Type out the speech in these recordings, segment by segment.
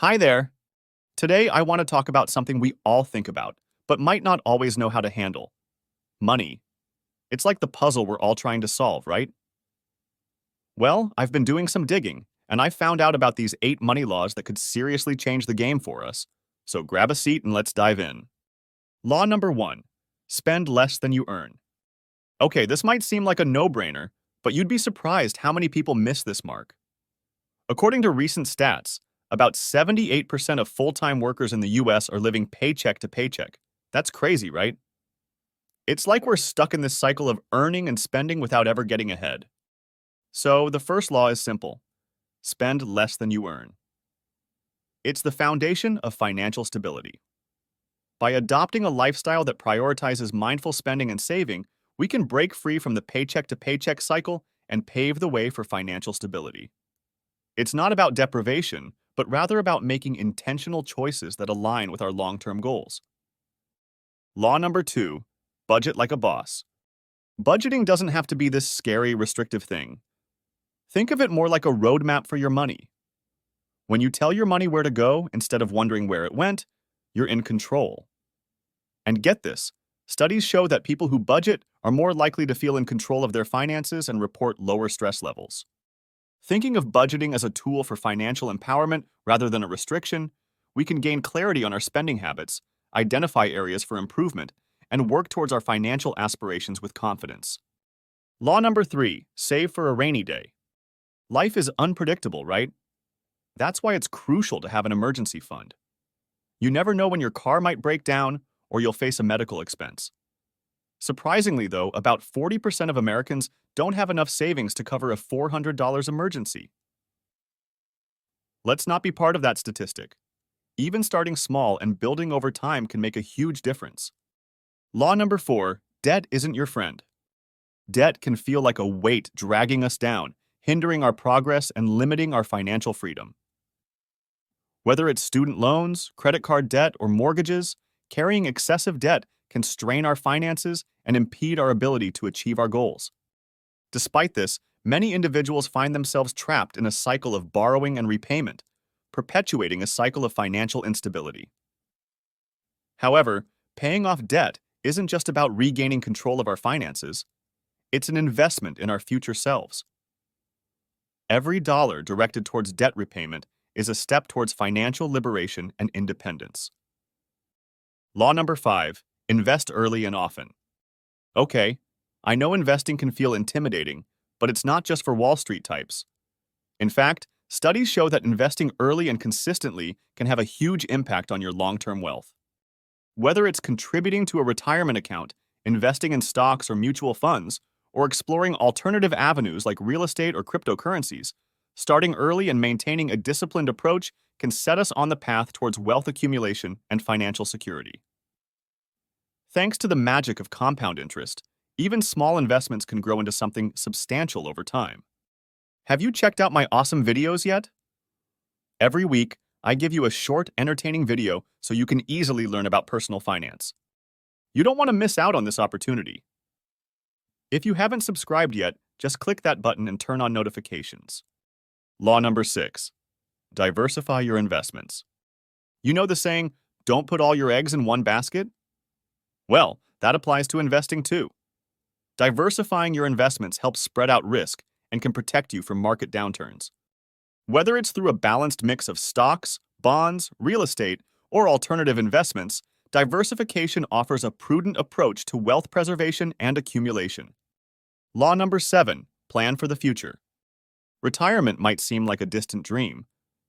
Hi there. Today, I want to talk about something we all think about, but might not always know how to handle money. It's like the puzzle we're all trying to solve, right? Well, I've been doing some digging, and I found out about these 8 money laws that could seriously change the game for us. So grab a seat and let's dive in. Law number 1: spend less than you earn. Okay, this might seem like a no brainer, but you'd be surprised how many people miss this mark. According to recent stats, about 78% of full time workers in the US are living paycheck to paycheck. That's crazy, right? It's like we're stuck in this cycle of earning and spending without ever getting ahead. So, the first law is simple: spend less than you earn. It's the foundation of financial stability. By adopting a lifestyle that prioritizes mindful spending and saving, we can break free from the paycheck to paycheck cycle and pave the way for financial stability. It's not about deprivation, but rather about making intentional choices that align with our long term goals. Law number 2: budget like a boss. Budgeting doesn't have to be this scary, restrictive thing. Think of it more like a roadmap for your money. When you tell your money where to go instead of wondering where it went, you're in control. And get this: studies show that people who budget are more likely to feel in control of their finances and report lower stress levels. Thinking of budgeting as a tool for financial empowerment rather than a restriction, we can gain clarity on our spending habits, identify areas for improvement, and work towards our financial aspirations with confidence. Law number 3: save for a rainy day. Life is unpredictable, right? That's why it's crucial to have an emergency fund. You never know when your car might break down or you'll face a medical expense. Surprisingly, though, about 40% of Americans don't have enough savings to cover a $400 emergency. Let's not be part of that statistic. Even starting small and building over time can make a huge difference. Law number 4: debt isn't your friend. Debt can feel like a weight dragging us down, hindering our progress and limiting our financial freedom. Whether it's student loans, credit card debt, or mortgages, carrying excessive debt can strain our finances and impede our ability to achieve our goals. Despite this, many individuals find themselves trapped in a cycle of borrowing and repayment, perpetuating a cycle of financial instability. However, paying off debt isn't just about regaining control of our finances, it's an investment in our future selves. Every dollar directed towards debt repayment is a step towards financial liberation and independence. Law number 5: invest early and often. Okay, I know investing can feel intimidating, but it's not just for Wall Street types. In fact, studies show that investing early and consistently can have a huge impact on your long-term wealth. Whether it's contributing to a retirement account, investing in stocks or mutual funds, or exploring alternative avenues like real estate or cryptocurrencies, starting early and maintaining a disciplined approach can set us on the path towards wealth accumulation and financial security. Thanks to the magic of compound interest, even small investments can grow into something substantial over time. Have you checked out my awesome videos yet? Every week, I give you a short, entertaining video so you can easily learn about personal finance. You don't want to miss out on this opportunity. If you haven't subscribed yet, just click that button and turn on notifications. Law number 6: diversify your investments. You know the saying, don't put all your eggs in one basket? Well, that applies to investing too. Diversifying your investments helps spread out risk and can protect you from market downturns. Whether it's through a balanced mix of stocks, bonds, real estate, or alternative investments, diversification offers a prudent approach to wealth preservation and accumulation. Law number 7: plan for the future. Retirement might seem like a distant dream,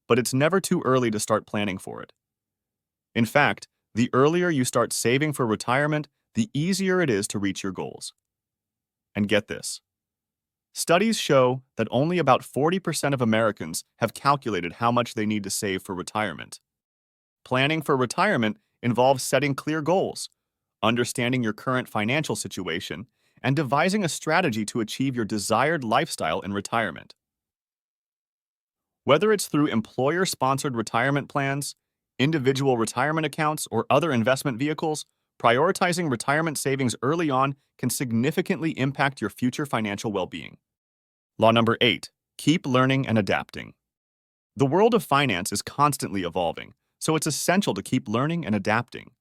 but it's never too early to start planning for it. In fact, the earlier you start saving for retirement, the easier it is to reach your goals. And get this: studies show that only about 40% of Americans have calculated how much they need to save for retirement. Planning for retirement involves setting clear goals, understanding your current financial situation, and devising a strategy to achieve your desired lifestyle in retirement. Whether it's through employer-sponsored retirement plans, individual retirement accounts, or other investment vehicles, prioritizing retirement savings early on can significantly impact your future financial well-being. Law number 8: keep learning and adapting. The world of finance is constantly evolving, so it's essential to keep learning and adapting.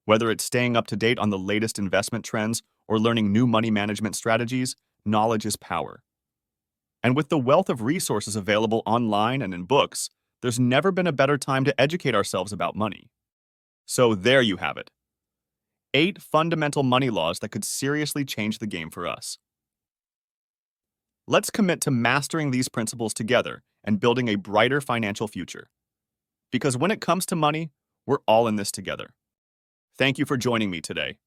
Whether it's staying up to date on the latest investment trends or learning new money management strategies, knowledge is power. And with the wealth of resources available online and in books, there's never been a better time to educate ourselves about money. So there you have it. 8 fundamental money laws that could seriously change the game for us. Let's commit to mastering these principles together and building a brighter financial future. Because when it comes to money, we're all in this together. Thank you for joining me today.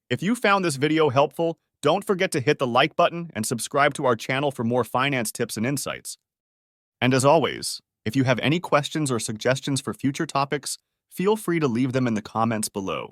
If you found this video helpful, don't forget to hit the like button and subscribe to our channel for more finance tips and insights. And as always, if you have any questions or suggestions for future topics, feel free to leave them in the comments below.